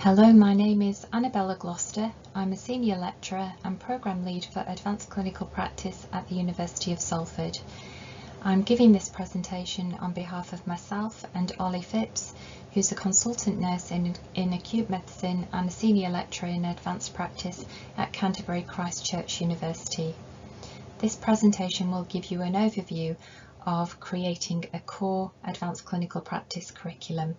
Hello, my name is Annabella Gloster. I'm a Senior Lecturer and Programme Lead for Advanced Clinical Practice at the University of Salford. I'm giving this presentation on behalf of myself and Ollie Phipps, who's a consultant nurse in acute medicine and a Senior Lecturer in Advanced Practice at Canterbury Christchurch University. This presentation will give you an overview of creating a core Advanced Clinical Practice curriculum.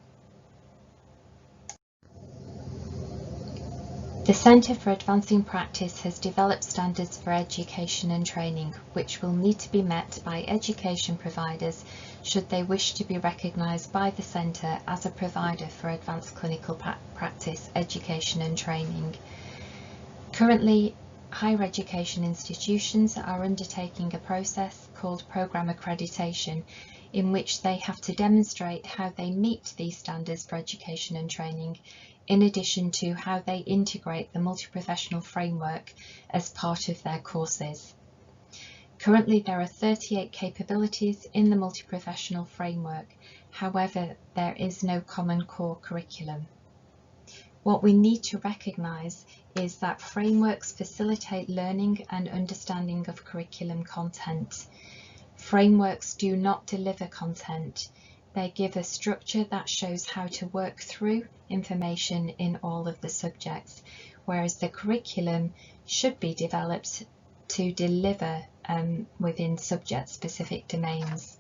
The Centre for Advancing Practice has developed standards for education and training, which will need to be met by education providers should they wish to be recognised by the Centre as a provider for advanced clinical practice education and training. Currently, higher education institutions are undertaking a process called Programme Accreditation, in which they have to demonstrate how they meet these standards for education and training, in addition to how they integrate the multi-professional framework as part of their courses. Currently, there are 38 capabilities in the multi-professional framework. However, there is no common core curriculum. What we need to recognise is that frameworks facilitate learning and understanding of curriculum content. Frameworks do not deliver content. They give a structure that shows how to work through information in all of the subjects, whereas the curriculum should be developed to deliver within subject-specific domains.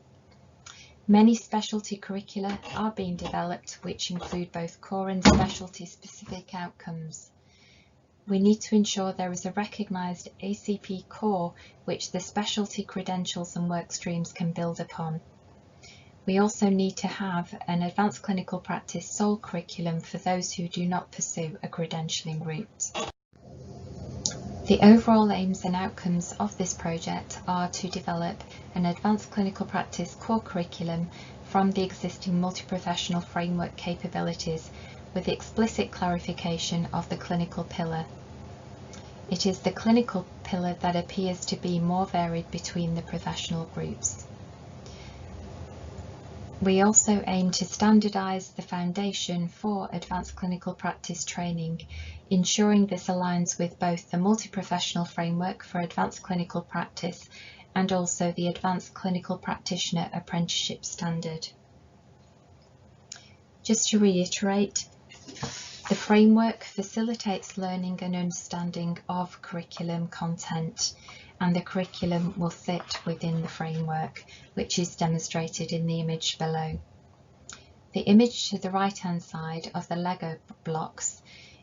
Many specialty curricula are being developed, which include both core and specialty-specific outcomes. We need to ensure there is a recognised ACP core which the specialty credentials and work streams can build upon. We also need to have an advanced clinical practice sole curriculum for those who do not pursue a credentialing route. The overall aims and outcomes of this project are to develop an advanced clinical practice core curriculum from the existing multi-professional framework capabilities with explicit clarification of the clinical pillar. It is the clinical pillar that appears to be more varied between the professional groups. We also aim to standardise the foundation for advanced clinical practice training, ensuring this aligns with both the multi-professional framework for advanced clinical practice and also the advanced clinical practitioner apprenticeship standard. Just to reiterate, the framework facilitates learning and understanding of curriculum content, and the curriculum will fit within the framework, which is demonstrated in the image below. The image to the right-hand side of the Lego blocks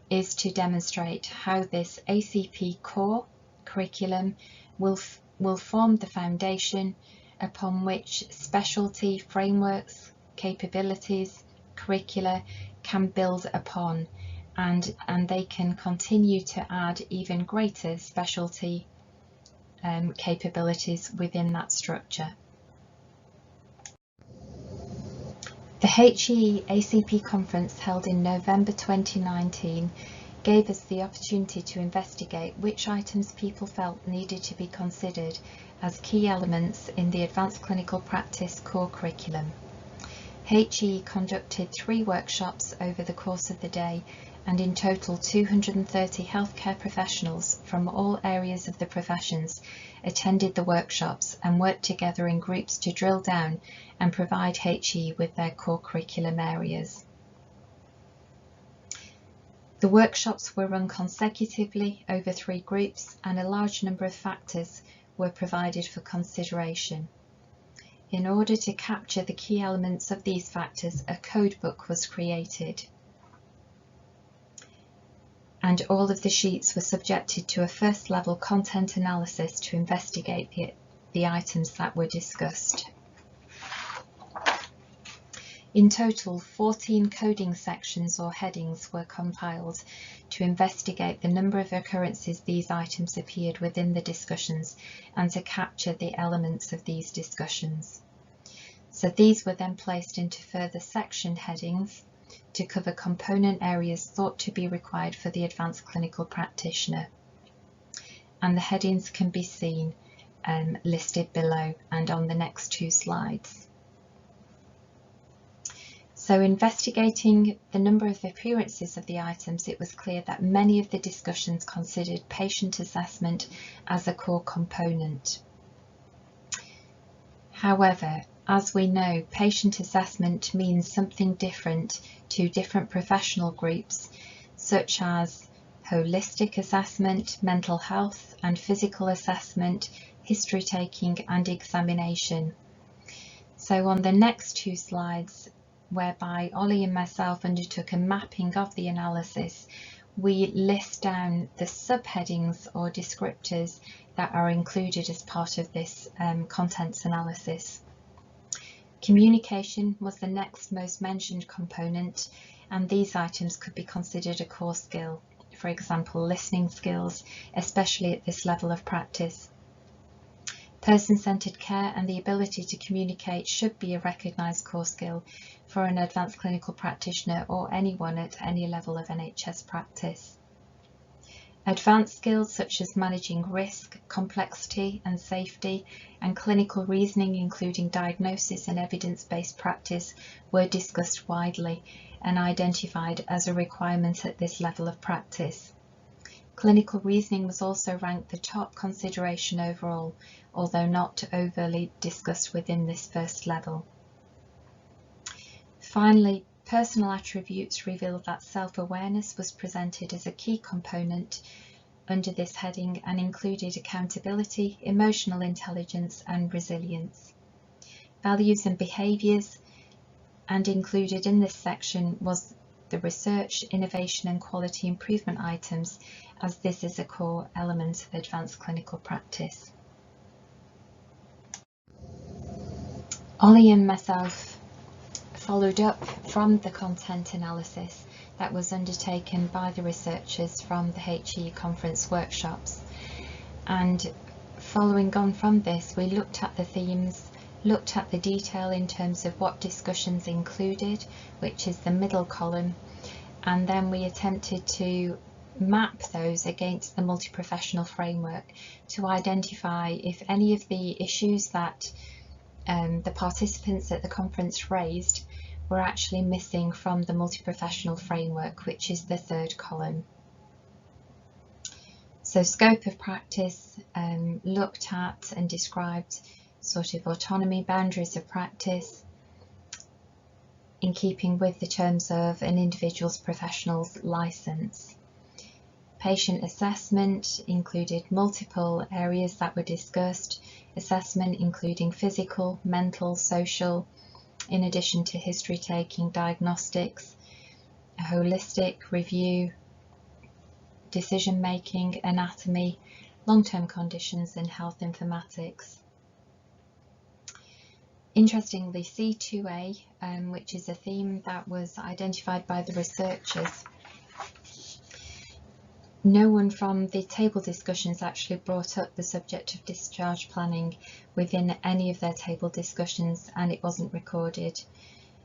is to demonstrate how this ACP core curriculum will form the foundation upon which specialty frameworks, capabilities, curricula can build upon, and they can continue to add even greater specialty capabilities within that structure. The HE ACP conference held in November 2019 gave us the opportunity to investigate which items people felt needed to be considered as key elements in the advanced clinical practice core curriculum. HE conducted 3 workshops over the course of the day, and in total 230 healthcare professionals from all areas of the professions attended the workshops and worked together in groups to drill down and provide HE with their core curriculum areas. The workshops were run consecutively over 3 groups, and a large number of factors were provided for consideration. In order to capture the key elements of these factors, a code book was created, and all of the sheets were subjected to a first level content analysis to investigate the items that were discussed. In total, 14 coding sections or headings were compiled to investigate the number of occurrences these items appeared within the discussions and to capture the elements of these discussions. So these were then placed into further section headings to cover component areas thought to be required for the advanced clinical practitioner. And the headings can be seen listed below and on the next 2 slides. So investigating the number of appearances of the items, it was clear that many of the discussions considered patient assessment as a core component. However, as we know, patient assessment means something different to different professional groups, such as holistic assessment, mental health and physical assessment, history taking and examination. So on the next two slides, whereby Ollie and myself undertook a mapping of the analysis, we list down the subheadings or descriptors that are included as part of this contents analysis. Communication was the next most mentioned component, and these items could be considered a core skill. For example, listening skills, especially at this level of practice. Person-centred care and the ability to communicate should be a recognised core skill for an advanced clinical practitioner or anyone at any level of NHS practice. Advanced skills such as managing risk, complexity and safety, and clinical reasoning, including diagnosis and evidence-based practice, were discussed widely and identified as a requirement at this level of practice. Clinical reasoning was also ranked the top consideration overall, although not overly discussed within this first level. Finally, personal attributes revealed that self-awareness was presented as a key component under this heading and included accountability, emotional intelligence and resilience. Values and behaviours, and included in this section was the research, innovation and quality improvement items, as this is a core element of advanced clinical practice. Ollie and myself followed up from the content analysis that was undertaken by the researchers from the HE conference workshops, and following on from this, we looked at the themes, looked at the detail in terms of what discussions included, which is the middle column, and then we attempted to map those against the multi-professional framework to identify if any of the issues that the participants at the conference raised were actually missing from the multi-professional framework, which is the third column. So scope of practice looked at and described sort of autonomy, boundaries of practice in keeping with the terms of an individual's professional's licence. Patient assessment included multiple areas that were discussed, assessment including physical, mental, social, in addition to history taking, diagnostics, a holistic review, decision making, anatomy, long-term conditions and health informatics. Interestingly, C2A, which is a theme that was identified by the researchers, no one from the table discussions actually brought up the subject of discharge planning within any of their table discussions, and it wasn't recorded.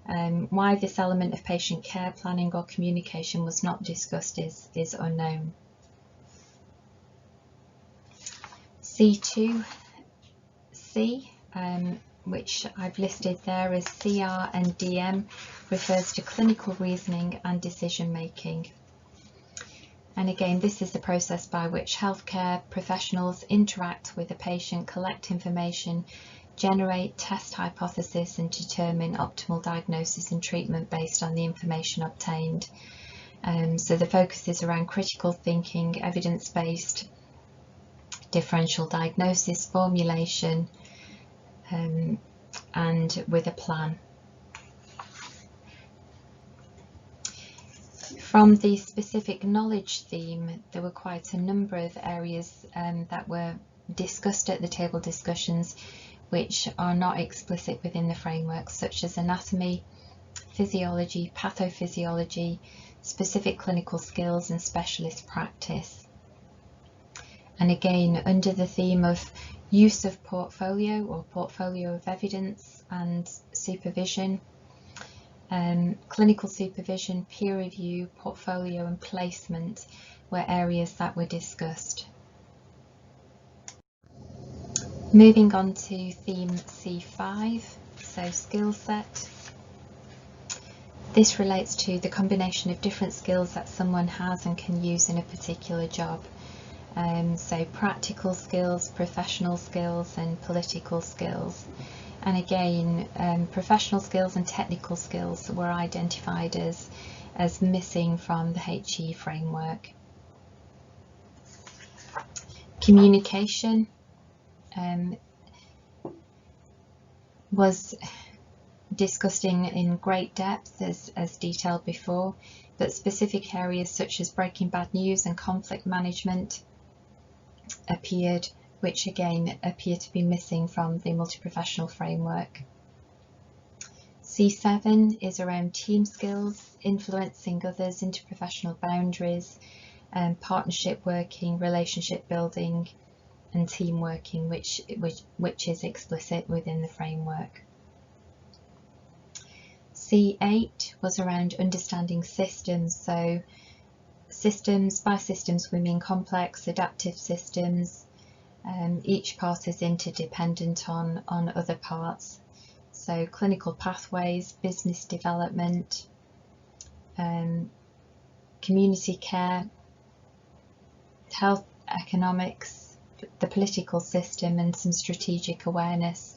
Why this element of patient care planning or communication was not discussed is unknown. C2C, which I've listed there as CR and DM, refers to clinical reasoning and decision making. And again, this is the process by which healthcare professionals interact with a patient, collect information, generate test hypotheses and determine optimal diagnosis and treatment based on the information obtained. So the focus is around critical thinking, evidence-based, differential diagnosis, formulation, and with a plan. From the specific knowledge theme, there were quite a number of areas that were discussed at the table discussions which are not explicit within the framework, such as anatomy, physiology, pathophysiology, specific clinical skills and specialist practice. And again, under the theme of use of portfolio or portfolio of evidence and supervision, clinical supervision, peer review, portfolio and placement were areas that were discussed. Moving on to theme C5, so skill set. This relates to the combination of different skills that someone has and can use in a particular job. So practical skills, professional skills and political skills. And again, professional skills and technical skills were identified as missing from the HE framework. Communication was discussed in great depth as detailed before, but specific areas such as breaking bad news and conflict management appeared, which again appear to be missing from the multi-professional framework. C7 is around team skills, influencing others, interprofessional boundaries, partnership working, relationship building and team working, which is explicit within the framework. C8 was around understanding systems, so systems, by systems we mean complex adaptive systems. Each part is interdependent on other parts, so clinical pathways, business development, community care, health economics, the political system and some strategic awareness.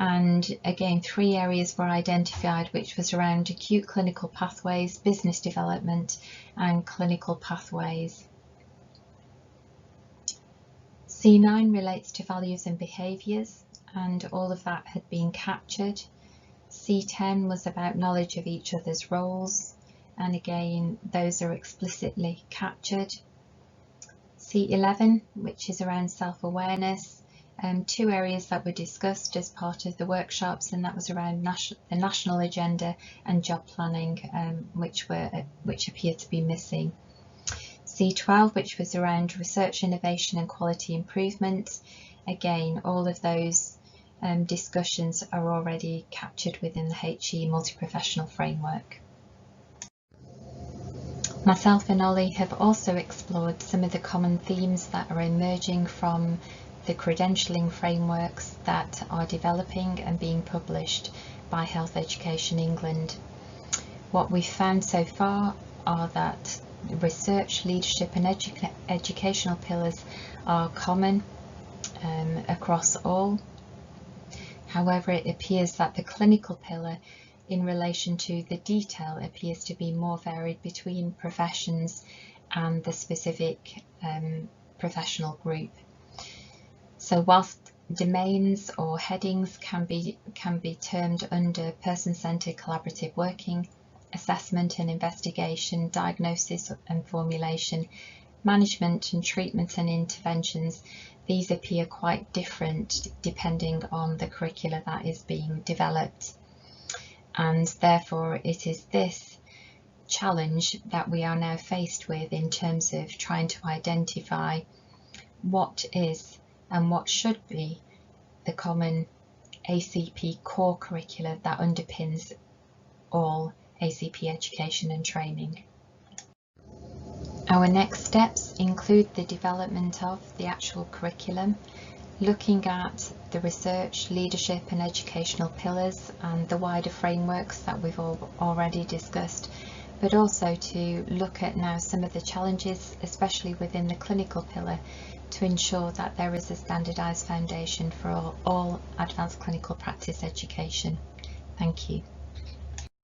And again, 3 areas were identified, which was around acute clinical pathways, business development and clinical pathways. C9 relates to values and behaviours, and all of that had been captured. C10 was about knowledge of each other's roles, and again those are explicitly captured. C11, which is around self-awareness, 2 areas that were discussed as part of the workshops, and that was around the national agenda and job planning, which appear to be missing. C12, which was around research, innovation and quality improvement. Again, all of those discussions are already captured within the HE multi-professional framework. Myself and Ollie have also explored some of the common themes that are emerging from the credentialing frameworks that are developing and being published by Health Education England. What we've found so far are that research, leadership and educational pillars are common across all. However, it appears that the clinical pillar in relation to the detail appears to be more varied between professions and the specific professional group. So whilst domains or headings can be termed under person-centred collaborative working, assessment and investigation, diagnosis and formulation, management and treatment and interventions, these appear quite different depending on the curricula that is being developed. And therefore it is this challenge that we are now faced with in terms of trying to identify what is and what should be the common ACP core curricula that underpins all ACP education and training. Our next steps include the development of the actual curriculum, looking at the research, leadership and educational pillars and the wider frameworks that we've already discussed, but also to look at now some of the challenges, especially within the clinical pillar, to ensure that there is a standardised foundation for all advanced clinical practice education. Thank you.